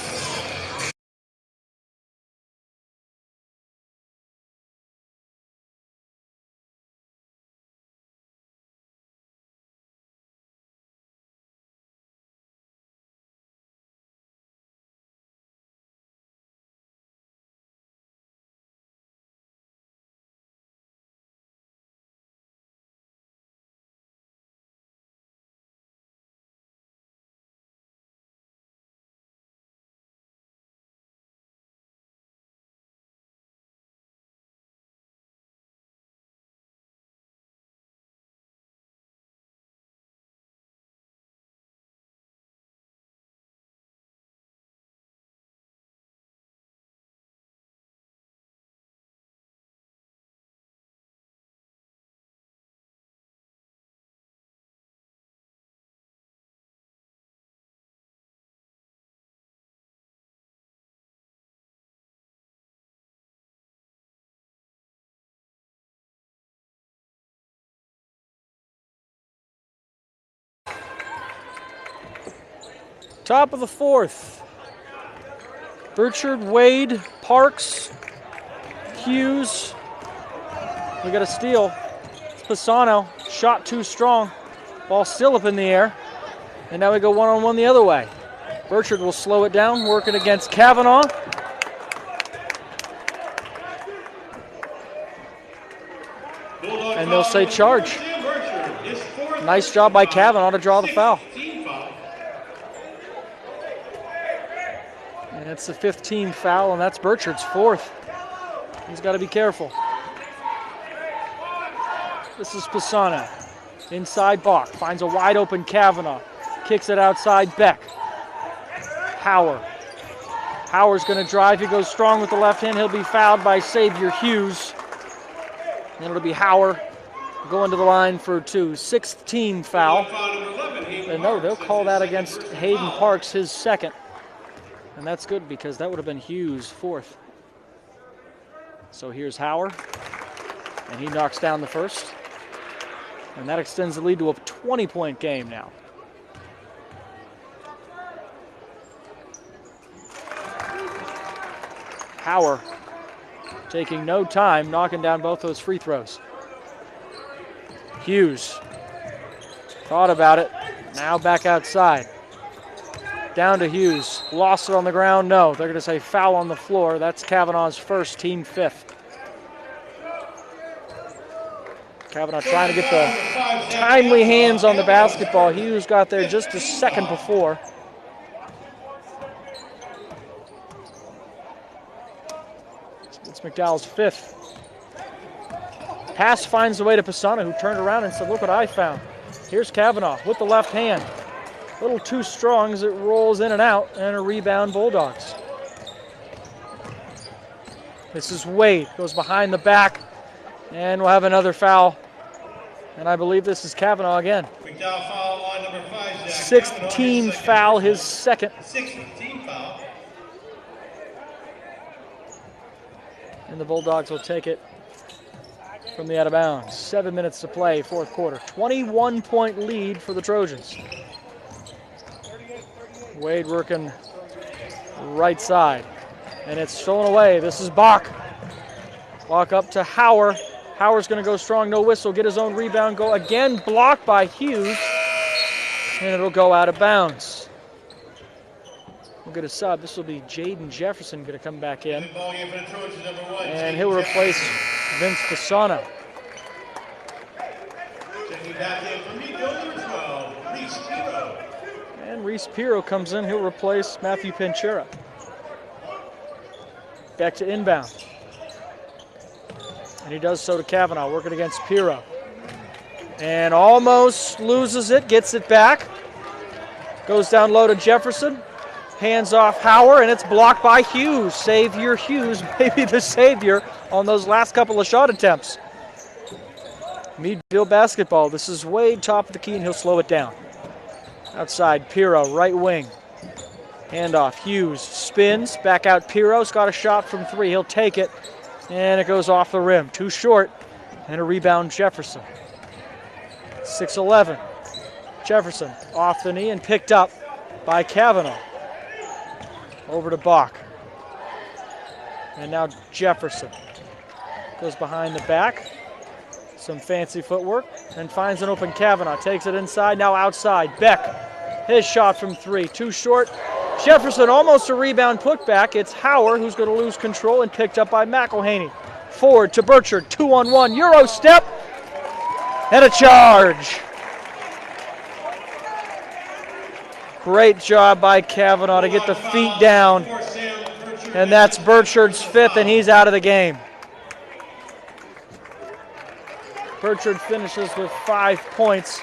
Top of the fourth. Burchard, Wade, Parks, Hughes. We got a steal. Pisano, shot too strong. Ball still up in the air. And now we go one-on-one the other way. Burchard will slow it down, working against Kavanaugh. And they'll say charge. Nice job by Kavanaugh to draw the foul. And it's the 15th foul, and that's Burchard's fourth. He's got to be careful. This is Pisano. Inside Bach, finds a wide open Kavanaugh. Kicks it outside Beck. Hauer. Hauer's going to drive. He goes strong with the left hand. He'll be fouled by Xavier Hughes. And it'll be Hauer going to the line for two. Sixth team foul. And no, they'll call that against Hayden Parks, his second. And that's good because that would have been Hughes' fourth. So here's Hauer. And he knocks down the first. And that extends the lead to a 20-point game now. Hauer taking no time, knocking down both those free throws. Hughes thought about it, now back outside. Down to Hughes, lost it on the ground, no. They're gonna say foul on the floor. That's Kavanaugh's first, team fifth. Kavanaugh trying to get the timely hands on the basketball. Hughes got there just a second before. It's McDowell's fifth. Pass finds the way to Pisano, who turned around and said, look what I found. Here's Kavanaugh with the left hand. A little too strong as it rolls in and out, and a rebound Bulldogs. This is Wade, goes behind the back, and we'll have another foul. And I believe this is Kavanaugh again. McDowell foul line number 5, Zach. Sixth team foul, his second. Sixth team foul. And the Bulldogs will take it from the out of bounds. 7 minutes to play, fourth quarter. 21-point lead for the Trojans. Wade working right side. And it's stolen away. This is Bach. Bach up to Hauer. Hauer's going to go strong, no whistle, get his own rebound, go again, blocked by Hughes, and it'll go out of bounds. We'll get a sub. This will be Jaden Jefferson going to come back in. And he'll replace Vince Pisano. Checking back in for Meadville, number 12, Reese Pirro. And Reese Pirro comes in. He'll replace Matthew Pinchera. Back to inbound. And he does so to Kavanaugh, working against Pirro. And almost loses it, gets it back. Goes down low to Jefferson. Hands off Hauer, and it's blocked by Hughes. Xavier Hughes, maybe the savior on those last couple of shot attempts. Meadville basketball. This is Wade, top of the key, and he'll slow it down. Outside, Pirro, right wing. Handoff, Hughes spins, back out Piro's got a shot from 3, he'll take it, and it goes off the rim. Too short, and a rebound Jefferson. 6-11, Jefferson off the knee and picked up by Kavanaugh. Over to Bach. And now Jefferson goes behind the back. Some fancy footwork and finds an open Kavanaugh. Takes it inside, now outside. Beck, his shot from 3, too short. Jefferson almost a rebound putback. It's Howard who's going to lose control and picked up by McElhaney. Forward to Burchard, 2-on-1, Euro step, and a charge. Great job by Kavanaugh to get the feet down. And that's Burchard's 5th, and he's out of the game. Burchard finishes with 5 points.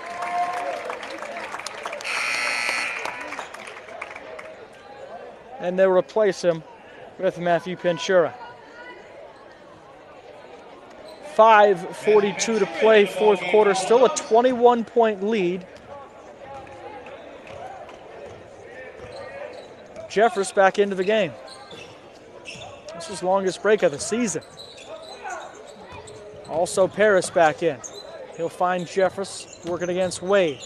And they'll replace him with Matthew Pinchura. 5:42 to play, 4th quarter, still a 21-point lead. Jeffress back into the game. This is his longest break of the season. Also Paris back in. He'll find Jeffress working against Wade.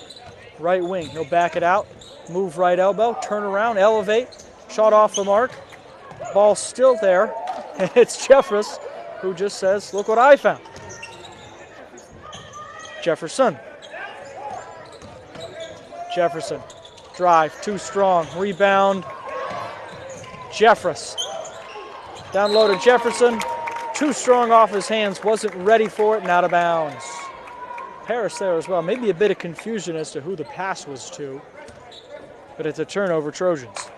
Right wing, he'll back it out, move right elbow, turn around, elevate, shot off the mark. Ball still there, and it's Jeffress who just says, look what I found. Jefferson. Jefferson, drive, too strong, rebound. Jeffress. Down low to Jefferson. Too strong off his hands, wasn't ready for it, and out of bounds. Paris there as well. Maybe a bit of confusion as to who the pass was to, but it's a turnover, Trojans.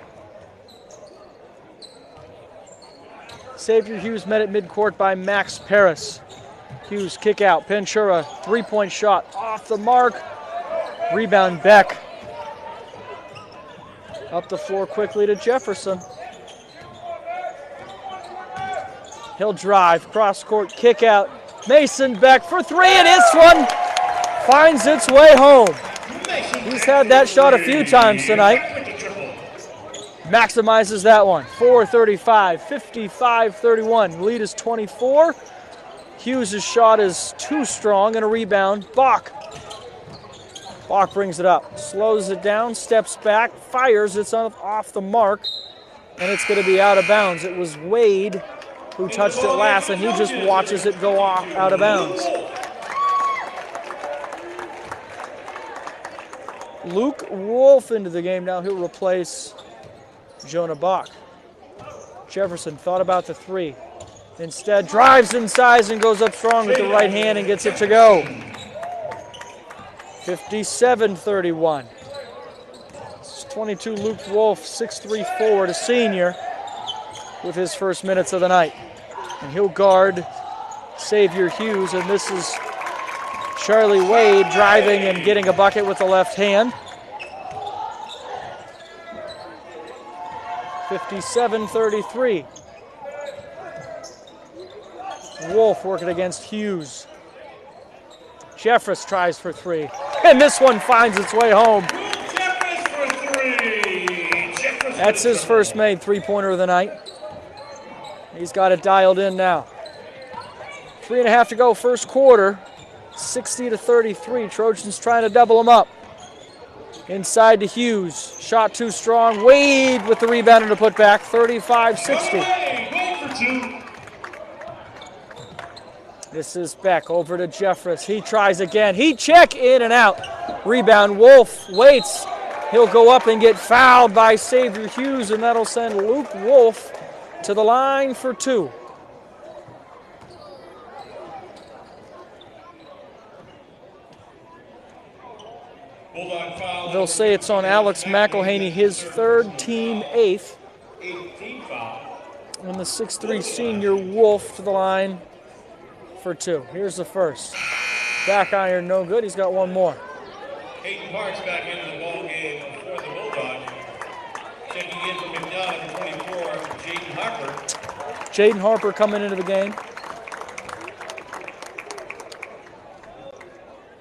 Xavier Hughes met at midcourt by Max Paris. Hughes kick out, Pinchura, 3-point shot off the mark. Rebound Beck. Up the floor quickly to Jefferson. He'll drive, cross-court kick out. Mason Beck for 3, and this one finds its way home. He's had that shot a few times tonight. Maximizes that one. 4:35, 55-31. Lead is 24. Hughes' shot is too strong, and a rebound. Bach. Bach brings it up, slows it down, steps back, fires. It's off the mark, and it's going to be out of bounds. It was Wade who touched it last, and he just watches it go off out of bounds. Luke Wolf into the game now. He'll replace Jonah Bach. Jefferson thought about the 3. Instead, drives inside and goes up strong with the right hand and gets it to go. 57-31. 22 Luke Wolf, 6'3" forward, a senior, with his first minutes of the night. And he'll guard Xavier Hughes, and this is Charlie Wade driving and getting a bucket with the left hand. 57-33. Wolf working against Hughes. Jeffress tries for 3, and this one finds its way home. Jeffress for 3. That's his first made 3-pointer of the night. He's got it dialed in now. 3.5 to go, first quarter. 60-33. Trojans trying to double them up. Inside to Hughes. Shot too strong. Wade with the rebound and a putback. 35-60. Wade for 2. This is Beck over to Jeffress. He tries again. He check in and out. Rebound. Wolf waits. He'll go up and get fouled by Xavier Hughes, and that'll send Luke Wolf to the line for 2. They'll say it's on Alex McElhaney, his 3rd, team 8th. And the 6'3" senior Wolf to the line for 2. Here's the first. Back iron, no good. He's got one more. Hayden Parks back into the ball game for the Bulldogs. Checking in from McDowell at 24, Jaden Harper. Jaden Harper coming into the game.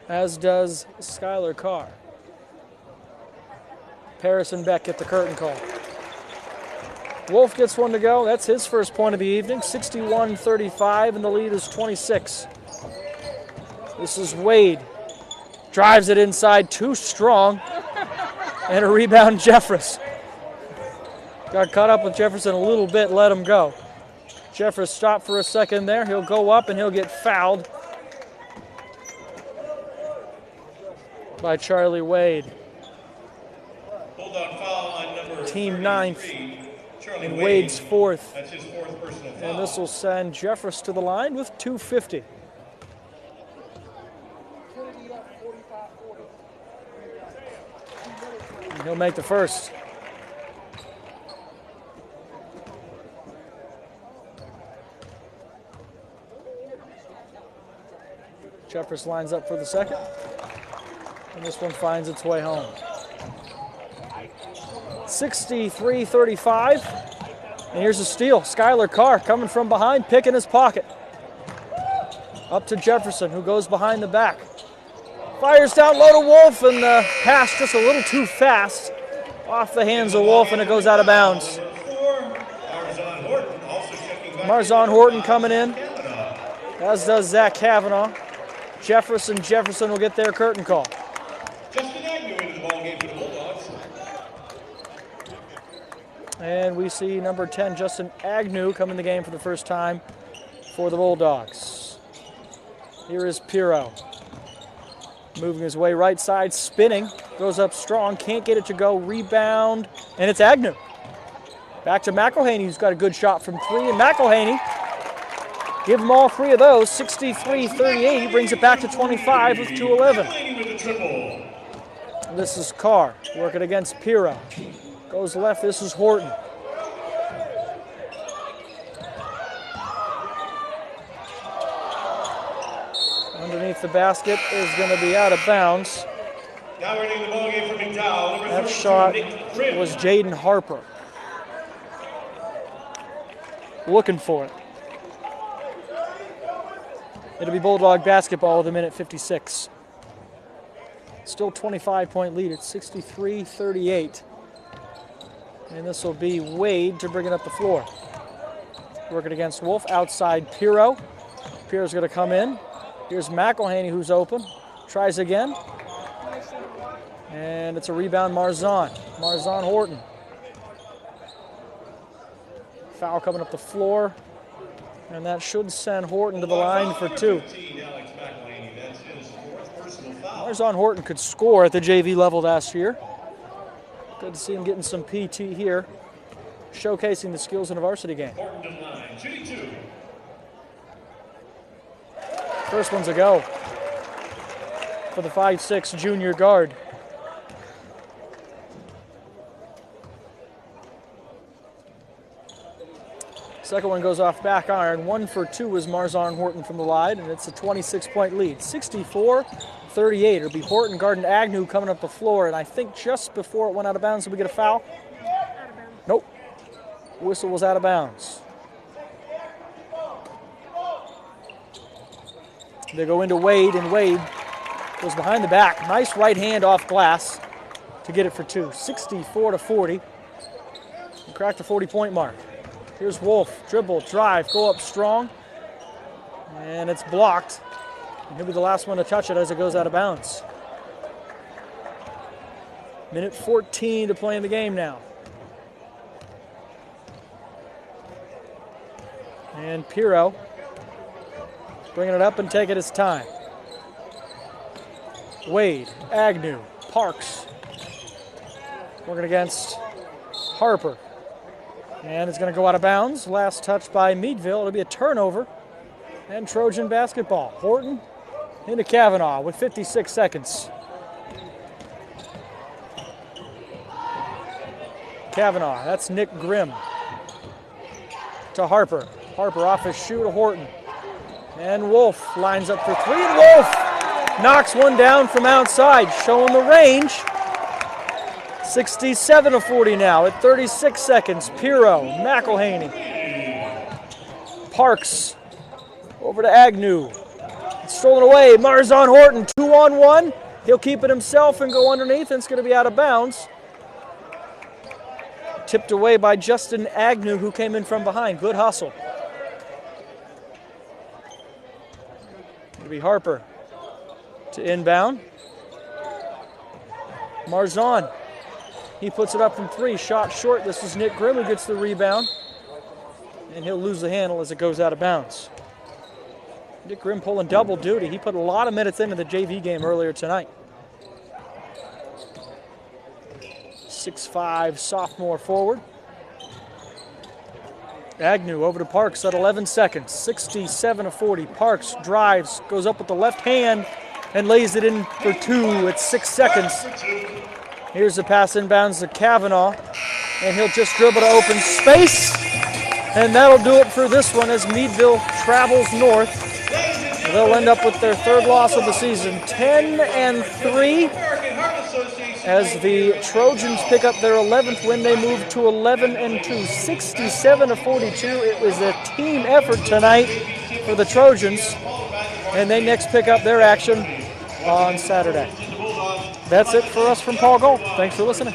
As does Skylar Carr. Paris and Beck get the curtain call. Wolf gets one to go. That's his first point of the evening. 61-35, and the lead is 26. This is Wade. Drives it inside, too strong. And a rebound, Jeffress. Got caught up with Jefferson a little bit, let him go. Jeffress stopped for a second there. He'll go up and he'll get fouled by Charlie Wade. Bulldog foul on number Team ninth. And Wade's fourth. That's his fourth personal foul. And this will send Jeffress to the line with 2:50. And he'll make the first. Jeffress lines up for the second. And this one finds its way home. 63-35. And here's a steal. Skylar Carr coming from behind, picking his pocket. Up to Jefferson, who goes behind the back. Fires down low to Wolf, and the pass just a little too fast. Off the hands of Wolf, and it goes out of bounds. Marzon Horton coming in, as does Zach Kavanaugh. Jeffress and Jefferson will get their curtain call. Justin Agnew into the ballgame for the Bulldogs. And we see number 10, Justin Agnew, come in the game for the first time for the Bulldogs. Here is Pirro. Moving his way right side, spinning. Goes up strong, can't get it to go. Rebound, and it's Agnew. Back to McElhaney, who's got a good shot from three. And McElhaney, give him all three of those. 63-38. He brings it back to 25 with 2:11. This is Carr working against Pirro. Goes left. This is Horton. Underneath the basket is going to be out of bounds. Now running the ballgame for McDowell. That shot was Jaden Harper. Looking for it. It'll be Bulldog basketball with a minute 56. Still 25-point lead at 63-38. And this will be Wade to bring it up the floor. Working against Wolf. Outside Pirro. Pirro's going to come in. Here's McElhaney, who's open. Tries again. And it's a rebound, Marzon. Marzon Horton. Foul coming up the floor. And that should send Horton to the line for two. Marzon Horton could score at the JV level last year. Good to see him getting some PT here, showcasing the skills in a varsity game. First one's a go for the 5'6" junior guard. Second one goes off back iron. 1 for 2 is Marzon Horton from the line, and it's a 26-point lead. 64-38. It'll be Horton guarding Agnew coming up the floor, and I think just before it went out of bounds, did we get a foul? Nope. Whistle was out of bounds. They go into Wade, and Wade goes behind the back. Nice right hand off glass to get it for 2. 64-40. Cracked the 40-point mark. Here's Wolf. Dribble, drive, go up strong. And it's blocked. And he'll be the last one to touch it as it goes out of bounds. Minute 14 to play in the game now. And Pirro bringing it up and taking his time. Wade, Agnew, Parks. Working against Harper. And it's going to go out of bounds. Last touch by Meadville. It'll be a turnover. And Trojan basketball. Horton into Kavanaugh with 56 seconds. Kavanaugh, that's Nick Grimm. To Harper. Harper off his shoe to Horton. And Wolf lines up for three. And Wolf knocks one down from outside, showing the range. 67-40 now at 36 seconds. Pirro, McElhaney. Parks over to Agnew. It's stolen away. Marzon Horton, 2-on-1. He'll keep it himself and go underneath, and it's going to be out of bounds. tipped away by Justin Agnew, who came in from behind. Good hustle. It'll be Harper to inbound. Marzon, he puts it up from 3, shot short. This is Nick Grimm who gets the rebound, and he'll lose the handle as it goes out of bounds. Nick Grimm pulling double duty. He put a lot of minutes into the JV game earlier tonight. 6'5", sophomore forward. Agnew over to Parks at 11 seconds, 67-40. Parks drives, goes up with the left hand, and lays it in for 2 at 6 seconds. Here's the pass inbounds to Kavanaugh, and he'll just dribble to open space. And that'll do it for this one as Meadville travels north. They'll end up with their 3rd loss of the season, 10-3. As the Trojans pick up their 11th win, they move to 11-2, 67-42. It was a team effort tonight for the Trojans, and they next pick up their action on Saturday. That's it for us from Paul Gold. Thanks for listening.